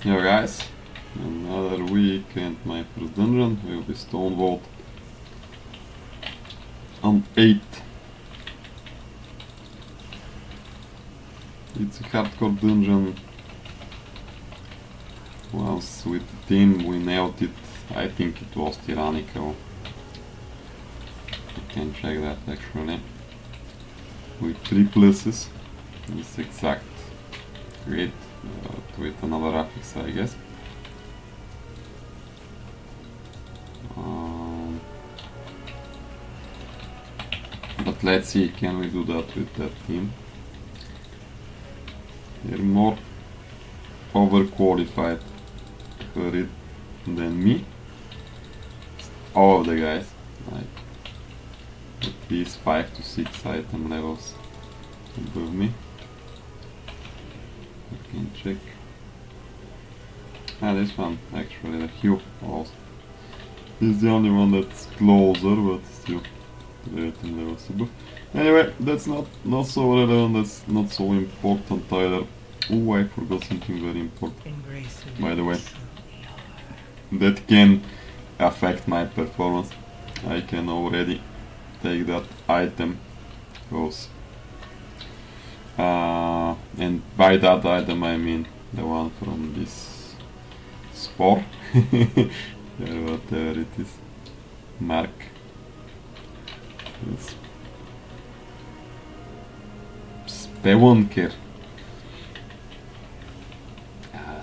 Yeah guys, another week and my first dungeon will be Stonevault on 8. It's a hardcore dungeon. Once with the team we nailed it. I think it was Tyranical. You can check that actually. With 3 pluses. It's exact. Great. With another graphics I guess. But let's see, can we do that with that team? They're more overqualified for it than me. All of the guys, like at least 5 to 6 item levels above me. I can check. This one actually, the Hugh also. This is the only one that's closer, but still the item levels above. Anyway, that's not so relevant, that's not so important either. Oh, I forgot something very important, by the way. That can affect my performance. I can already take that item, because and by that item I mean the one from this spore. Whatever it is, mark. Spelunker.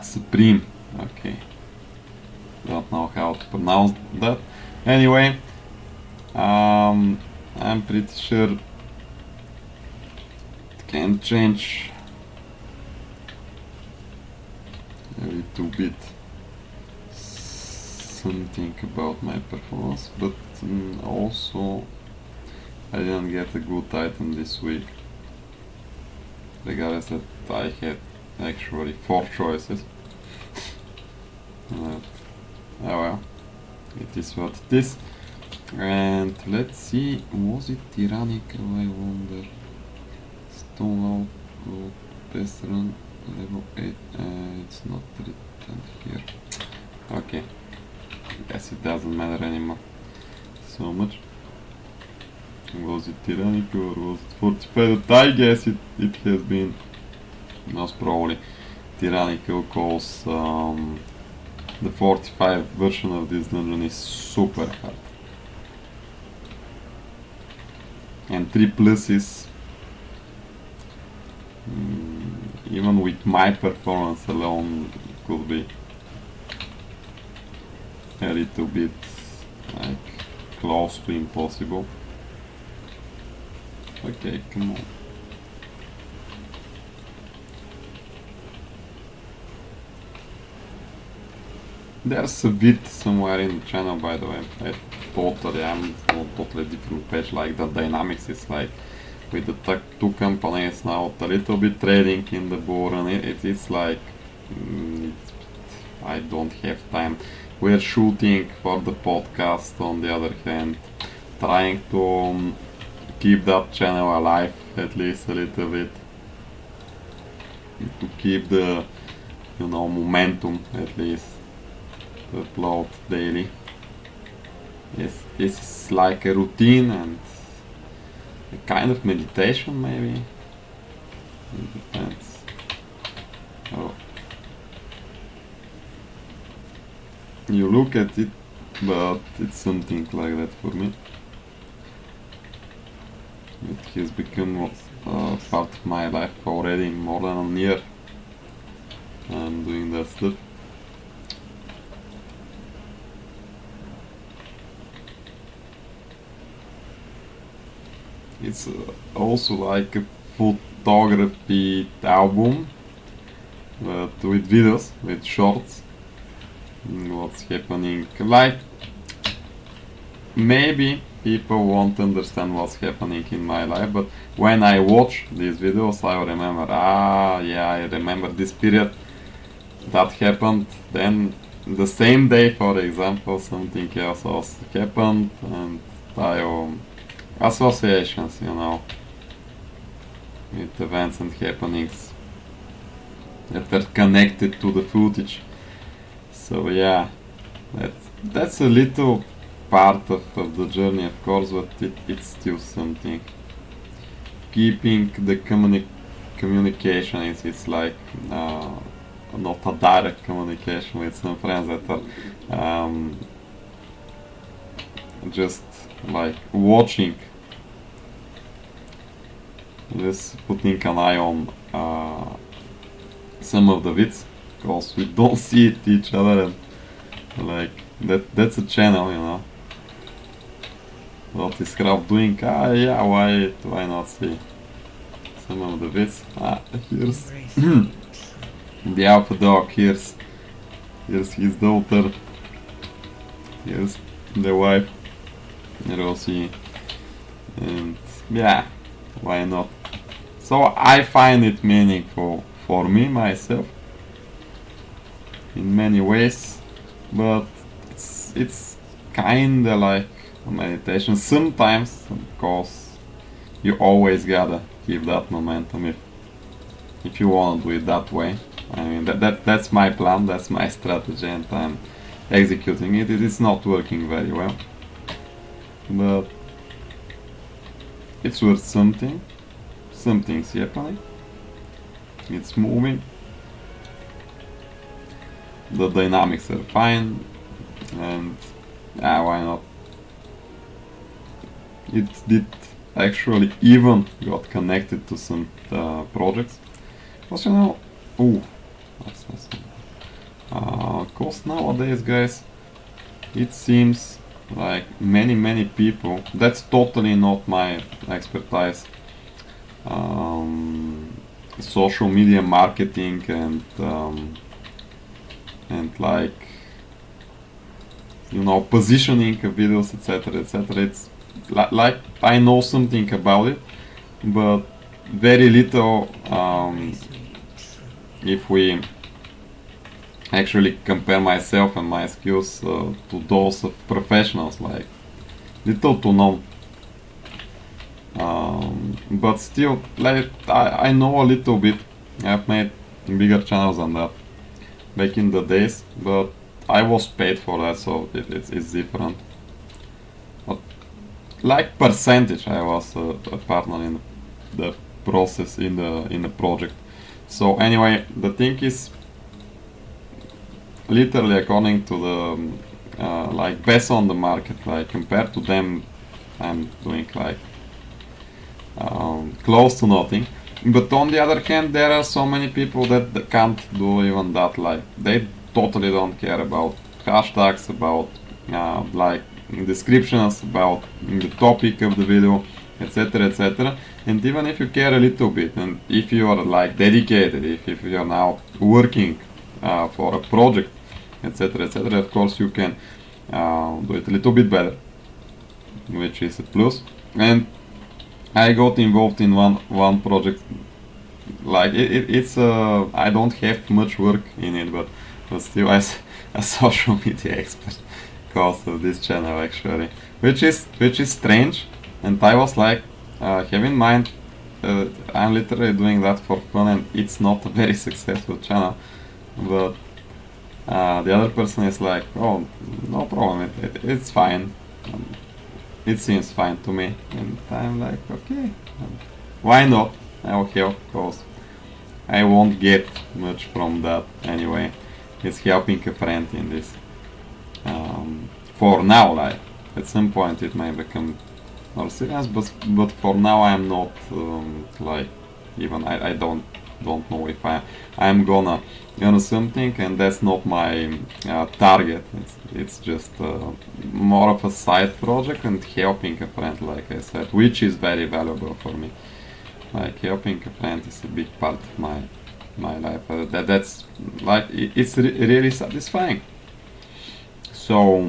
Supreme. Okay. Don't know how to pronounce that. Anyway, I'm pretty sure it can change a little bit something about my performance, but also I didn't get a good item this week. Regardless that I had actually 4 choices. Oh well, it is what it is. And let's see, was it Tyrannical, I wonder? Stonevault, Destro, level 8, it's not written here. Okay, guess it doesn't matter anymore so much. Was it Tyrannical or was it 45? I guess it has been most probably Tyrannical, cause the 45 version of this dungeon is super hard. And 3 pluses, even with my performance alone, could be a little bit like close to impossible. Okay, come on. There's a bit somewhere in the channel, by the way. I'm on a totally different page. Like the dynamics is like with the 2 companies now, a little bit trading in the board, and it's like I don't have time. We're shooting for the podcast on the other hand, trying to keep that channel alive at least a little bit, to keep the momentum at least. Upload daily. Yes, this is like a routine and a kind of meditation maybe. It depends. Oh. You look at it, but it's something like that for me. It has become part of my life already, more than a year. I'm doing that stuff. It's also like a photography album, but with videos, with shorts, what's happening. Like, maybe people won't understand what's happening in my life, but when I watch these videos I remember, yeah, I remember this period that happened, then the same day, for example, something else also happened, and I associations, with events and happenings that are connected to the footage. So yeah, that's a little part of the journey, of course, but it's still something. Keeping the communication is it's like not a direct communication with some friends that are just like watching, just putting an eye on some of the vids, because we don't see each other, and like that's a channel, you know. What is Kraft doing? Ah, yeah, why not see some of the vids? Ah, here's the alpha dog. Here's his daughter. Here's the wife, Rosie, and yeah, why not? So I find it meaningful for me myself in many ways, but it's kinda like a meditation sometimes, because you always gotta keep that momentum if you want to do it that way. I mean that's my plan, that's my strategy, and I'm executing it. It is not working very well, but it's worth something. Something's happening. It's moving. The dynamics are fine, and why not? It did actually even got connected to some projects. Also, you know, cause nowadays, guys, it seems like many people. That's totally not my expertise. Social media marketing and like, you know, positioning of videos, etc., etc. It's like I know something about it, but very little. If we actually compare myself and my skills to those of professionals, like little to none. But still, like I know a little bit. I've made bigger channels than that back in the days, but I was paid for that, so it's different. But like percentage, I was a partner in the process, in the project. So anyway, the thing is, literally according to the like best on the market, like compared to them, I'm doing like close to nothing. But on the other hand, there are so many people that can't do even that. Like they totally don't care about hashtags, about like descriptions, about the topic of the video, etc., etc. And even if you care a little bit, and if you are like dedicated, if you are now working for a project, etc., etc., of course you can do it a little bit better, which is a plus. And I got involved in one project. Like it's I don't have much work in it, but still as a social media expert because of this channel actually, which is strange. And I was like, have in mind, I'm literally doing that for fun, and it's not a very successful channel. But the other person is like, oh, no problem, it's fine. It seems fine to me, and I'm like, okay, why not? I'll help, because I won't get much from that anyway. It's helping a friend in this. For now, like at some point it may become more serious, but for now I'm not like even I don't know if I'm gonna something, and that's not my target. It's just more of a side project and helping a friend, like I said, which is very valuable for me. Like helping a friend is a big part of my life. That's like it's really satisfying. So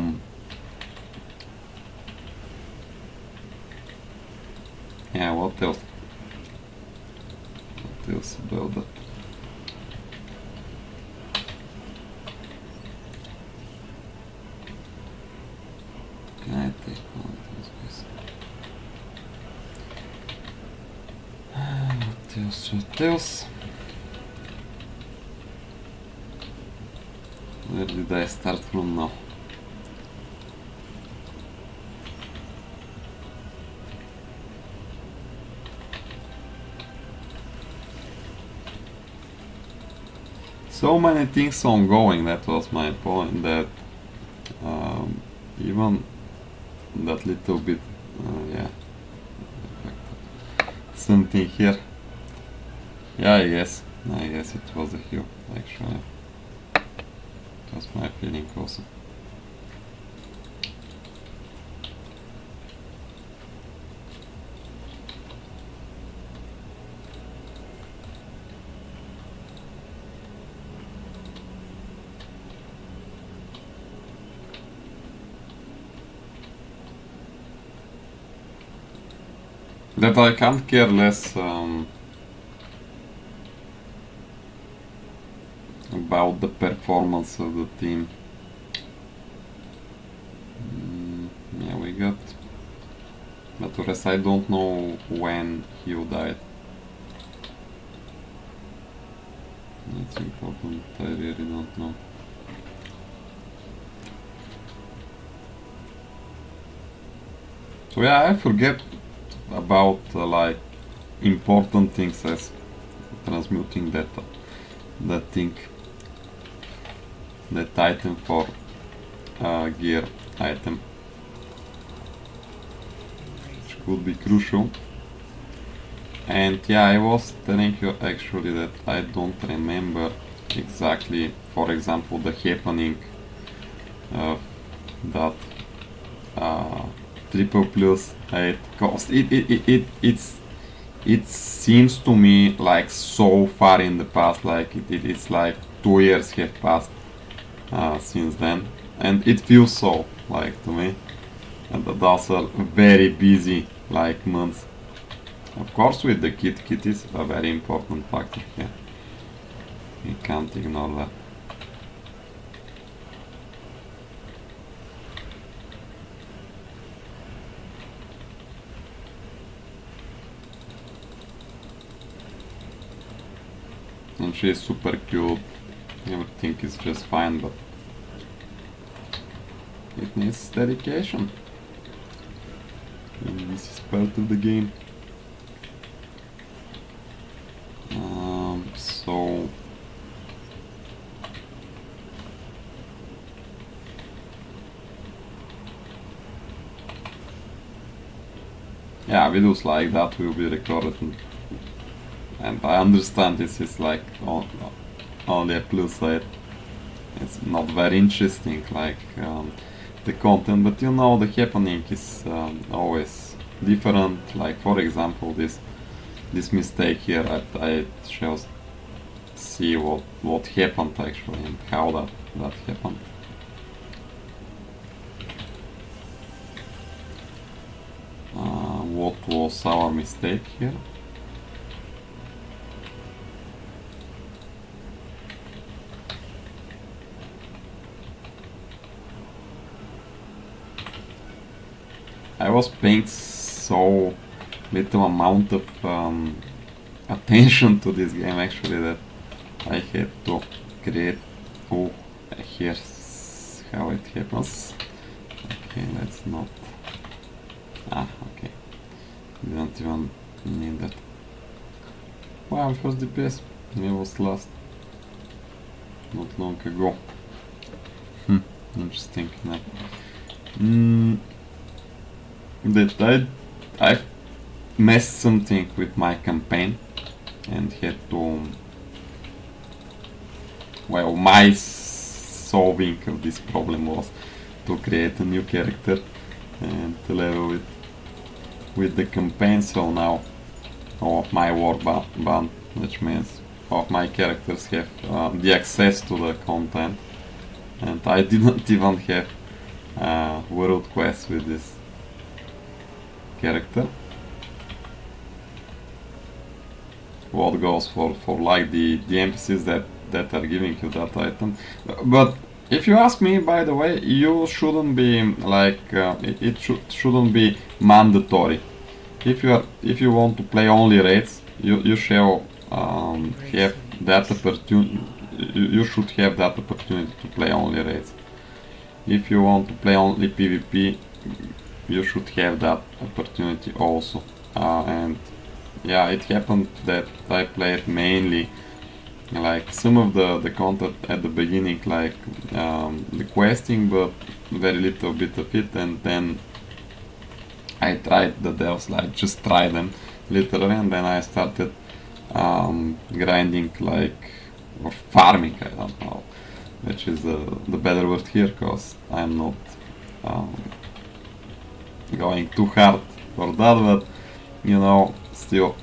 yeah, what else? What else about that? Can I take one of those, please? What else? What else? Where did I start from now? So many things ongoing, that was my point, that even that little bit, yeah, something here. Yeah, I guess it was a hill, actually. That's my feeling also. That I can't care less about the performance of the team. Yeah, we got. But the rest I don't know when he died. That's important, I really don't know. So yeah, I forget about like important things as transmuting data. That thing, that item for gear item, which could be crucial. And yeah, I was telling you actually that I don't remember exactly, for example, the happening of that triple plus 8 cost. It seems to me like so far in the past, like it's like 2 years have passed since then, and it feels so like to me. And that's a very busy like months. Of course, with the kit is a very important factor here. You can't ignore that. And she is super cute, everything is just fine, but it needs dedication. And this is part of the game. So yeah, videos like that will be recorded, and I understand this is like only a plus side. It's not very interesting like the content, but you know the happening is always different. Like for example, this mistake here, I shall see what happened actually and how that happened. What was our mistake here? I was paying so little amount of attention to this game actually that I had to create. Oh, here's how it happens. Okay, let's not. Okay. We don't even need that. Wow, first DPS. It was last. Not long ago. Interesting. That I messed something with my campaign and had to. Well, my solving of this problem was to create a new character and to level it with the campaign. So now all of my war band, which means all of my characters have the access to the content, and I didn't even have world quest with this character. What goes for like the NPCs that are giving you that item. But if you ask me, by the way, you shouldn't be like it shouldn't be mandatory. If you want to play only raids, you shall have that opportunity. you should have that opportunity to play only raids. If you want to play only PvP, you should have that opportunity also. And yeah, it happened that I played mainly like some of the content at the beginning, like the questing, but very little bit of it, and then I tried the devs, like just try them literally, and then I started grinding, like, or farming, I don't know which is the better word here, because I'm not going too hard for that, but you know, still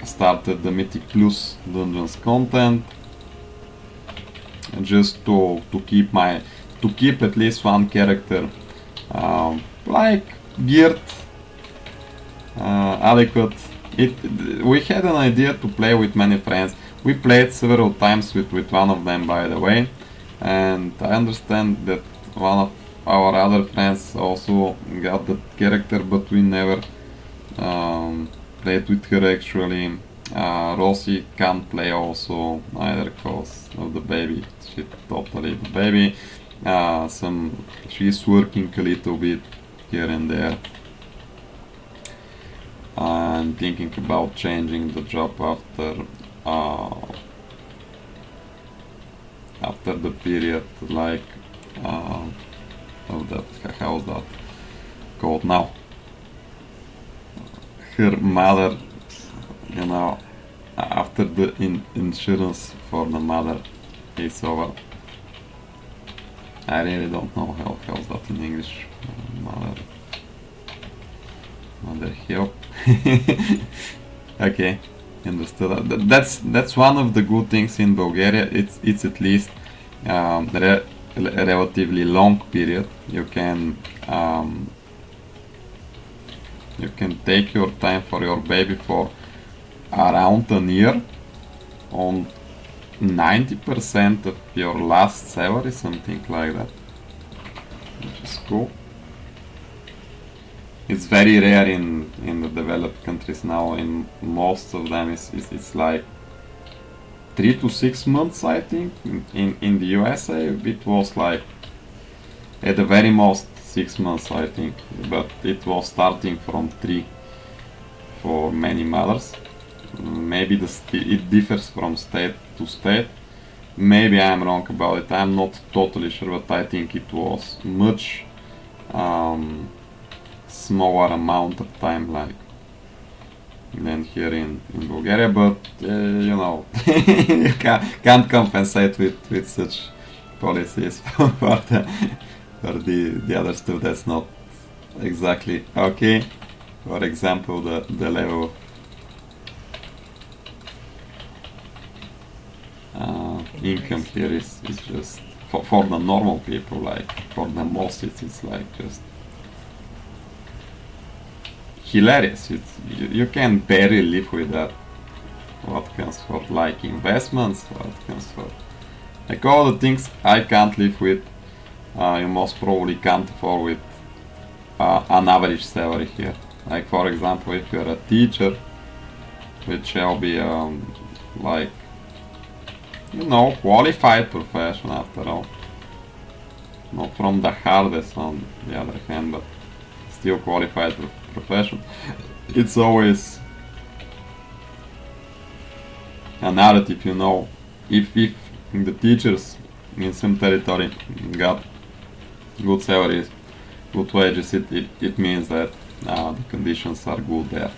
started the Mythic Plus dungeons content just to keep at least one character like geared, adequate. We had an idea to play with many friends. We played several times with one of them, by the way, and I understand that one of our other friends also got the character, but we never played with her actually. Rosie can't play also either because of the baby. She totally the baby. She's working a little bit here and there. I'm thinking about changing the job after the period, like of that, how's that called now? Her mother, you know, after the insurance for the mother is over. I really don't know how's that in English. Mother help. Okay, understood. That's one of the good things in Bulgaria. It's at least a relatively long period. You can take your time for your baby for around a year on 90% of your last salary, something like that, which is cool. It's very rare in the developed countries now. In most of them, it's like 3 to 6 months, I think. In the USA, it was like at the very most 6 months, I think. But it was starting from 3 for many mothers. Maybe it differs from state to state. Maybe I'm wrong about it. I'm not totally sure, but I think it was much smaller amount of time, like, than here in Bulgaria. But you know, you can't compensate with such policies for the other stuff. That's not exactly okay. For example, the level income here is just for the normal people, like for the most it's like just hilarious. You can barely live with that. What comes for like investments, what comes for like all the things I can't live with, you most probably can't afford with an average salary here. Like for example, if you're a teacher, which shall be like, you know, qualified profession after all. Not from the hardest on the other hand, but still qualified profession. It's always a narrative, you know. If the teachers in some territory got good salaries, good wages, it means that the conditions are good there.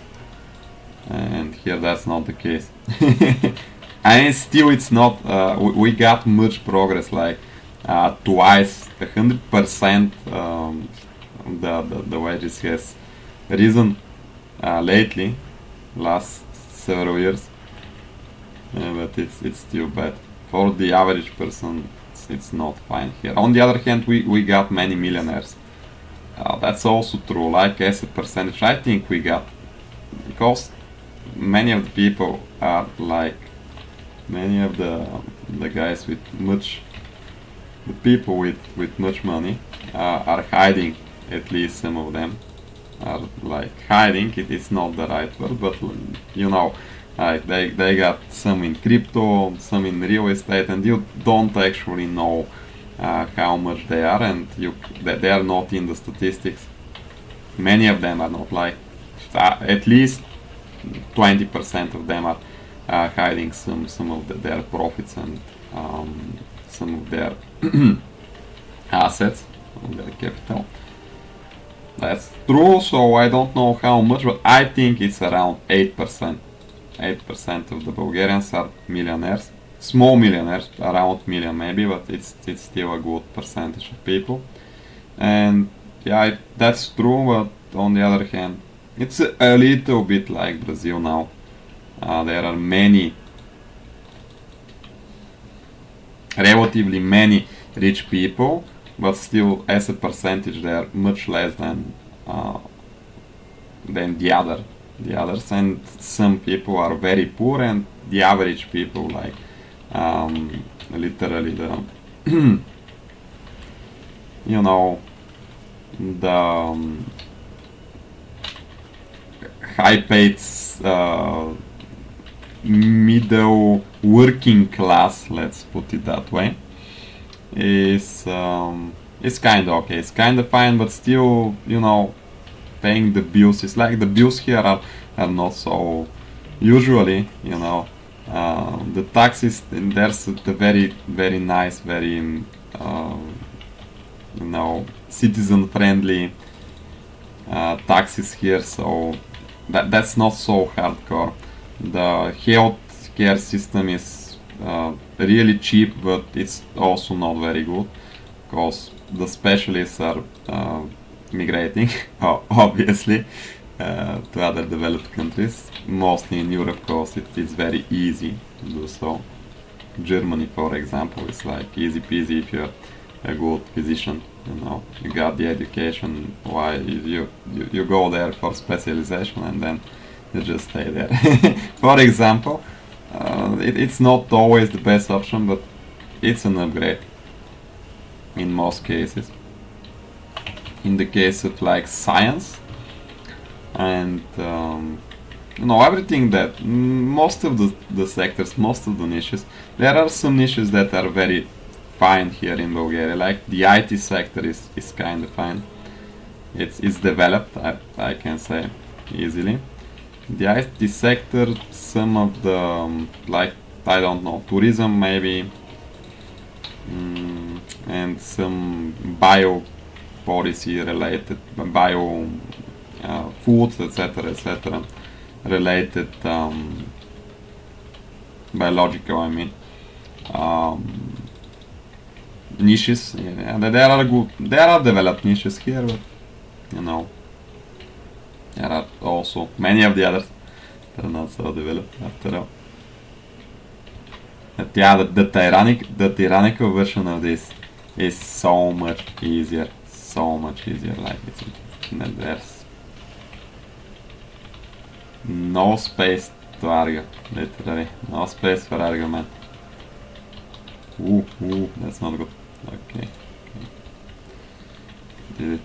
And here that's not the case. And still it's not, we got much progress, like twice, 100% the wages has risen lately, last several years, but it's still bad. For the average person, it's not fine here. On the other hand, we got many millionaires. That's also true, like as a percentage, I think we got, because many of the people are like, many of the guys with much, the people with much money are hiding, at least some of them are like hiding, it is not the right word, but you know, Like they got some in crypto, some in real estate, and you don't actually know how much they are, and they are not in the statistics. Many of them are not, like at least 20% of them are hiding some of their profits and some of their assets, of their capital. That's true, so I don't know how much, but I think it's around 8%. 8% of the Bulgarians are millionaires. Small millionaires, around million maybe, but it's still a good percentage of people. And yeah, that's true, but on the other hand, it's a little bit like Brazil now. There are relatively many rich people, but still as a percentage they are much less than the others, and some people are very poor, and the average people, like literally the you know, the high paid middle working class, let's put it that way, is kind of okay. It's kind of fine, but still, you know, paying the bills is like the bills here are not so usually, you know. The taxes, and there's the very nice, very you know, citizen friendly taxes here, so that's not so hardcore. The healthcare system is really cheap, but it's also not very good because the specialists are migrating obviously to other developed countries, mostly in Europe, because it is very easy to do so. Germany, for example, is like easy peasy if you're a good physician, you know, you got the education, why you go there for specialization and then you just stay there. For example, it's not always the best option, but it's an upgrade in most cases. In the case of like science and you know, everything that most of the sectors, most of the niches, there are some niches that are very fine here in Bulgaria, like the IT sector is kind of fine. It's developed, I can say easily. The IT sector, some of the like, I don't know, tourism maybe, and some bio policy related, bio foods, etc. related, biological, I mean, niches. Yeah, there are developed niches here, but you know, there are also many of the others that are not so developed after all. But yeah, the tyrannical version of this is so much easier. Like there's no space to argue, literally, no space for argument. Ooh, that's not good. Okay. Did it.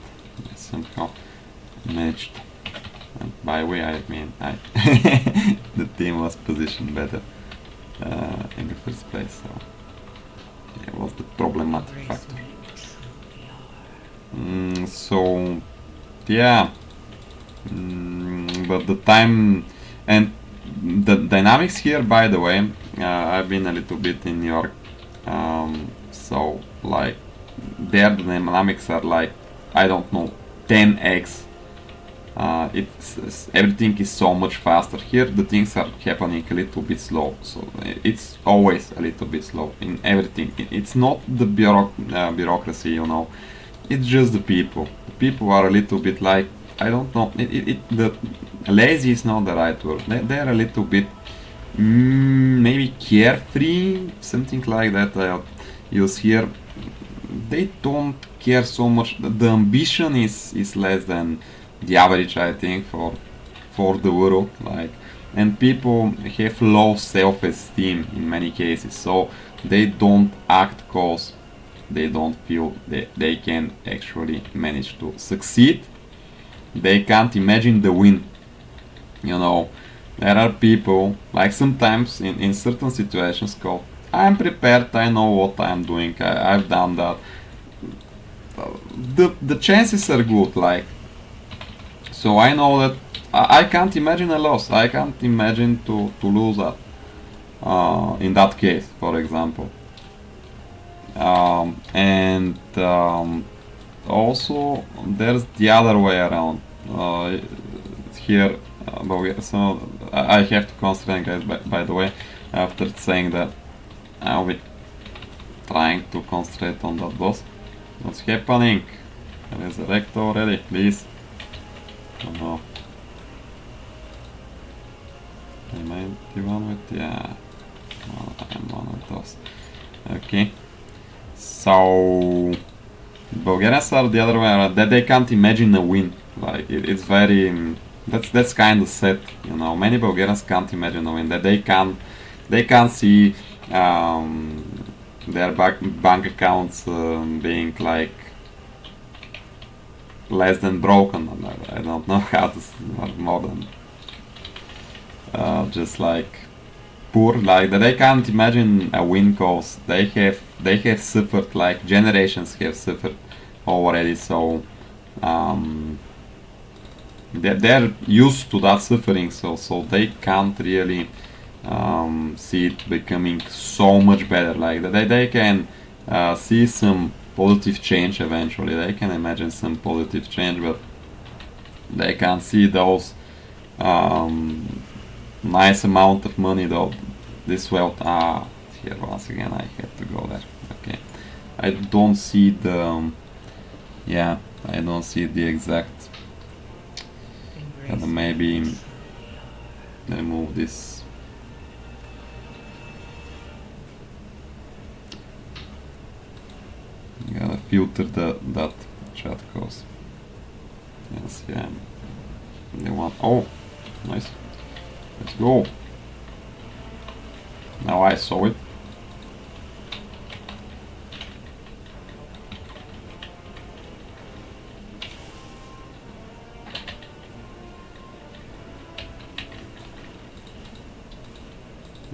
I somehow managed. And by way, I mean the team was positioned better in the first place, so it was the problematic factor. So yeah, but the time and the dynamics here, by the way, I've been a little bit in New York, so like there the dynamics are like, I don't know, 10x. Everything is so much faster here. The things are happening a little bit slow, so it's always a little bit slow in everything. It's not the bureaucracy, you know, it's just the people. The people are a little bit like, I don't know, the lazy is not the right word. They're a little bit maybe carefree, something like that I use here. They don't care so much. The ambition is less than the average, I think, for the world, like, and people have low self-esteem in many cases, so they don't act cause they don't feel they can actually manage to succeed. They can't imagine the win, you know, there are people, like sometimes in certain situations, go, I'm prepared, I know what I'm doing, I've done that. The chances are good, like, so I know that I can't imagine a loss. I can't imagine to lose that. In that case, for example. And also there's the other way around. Here, so I have to constrain, guys. By the way, after saying that, I'll be trying to concentrate on that boss. What's happening? Resurrect already, please. Oh no. Am I the one with? Yeah. Well, I'm one of those. Okay. So Bulgarians are the other way around. That they can't imagine a win. Like it's very. That's kind of sad, you know. Many Bulgarians can't imagine a win. That they can't see their bank accounts being like less than broken. I don't know how to more than just like poor. Like they can't imagine a win cause they have suffered, like generations have suffered already. So they're used to that suffering. So they can't really see it becoming so much better. Like they can see some positive change eventually. They can imagine some positive change, but they can't see those nice amount of money though. This wealth. Here once again I have to go there. Okay, I don't see the. Yeah, I don't see the exact. Maybe remove this. Gotta filter that chat cause. Yes, yeah. The one. Oh, nice. Let's go. Now I saw it.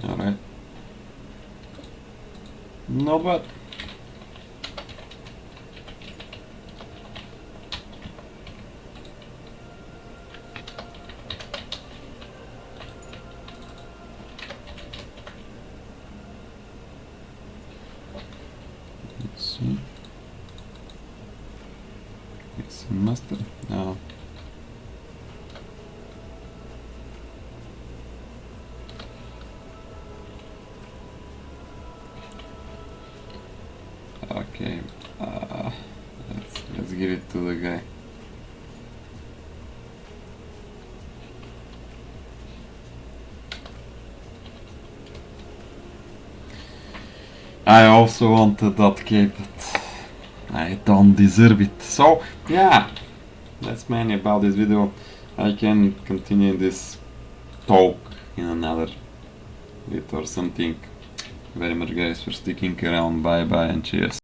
Alright. Not bad. Let's see. It's a master. No. Okay, let's give it to the guy. I also wanted that cape, but I don't deserve it. So yeah, that's mainly about this video. I can continue this talk in another bit or something. Very much guys for sticking around. Bye bye and cheers.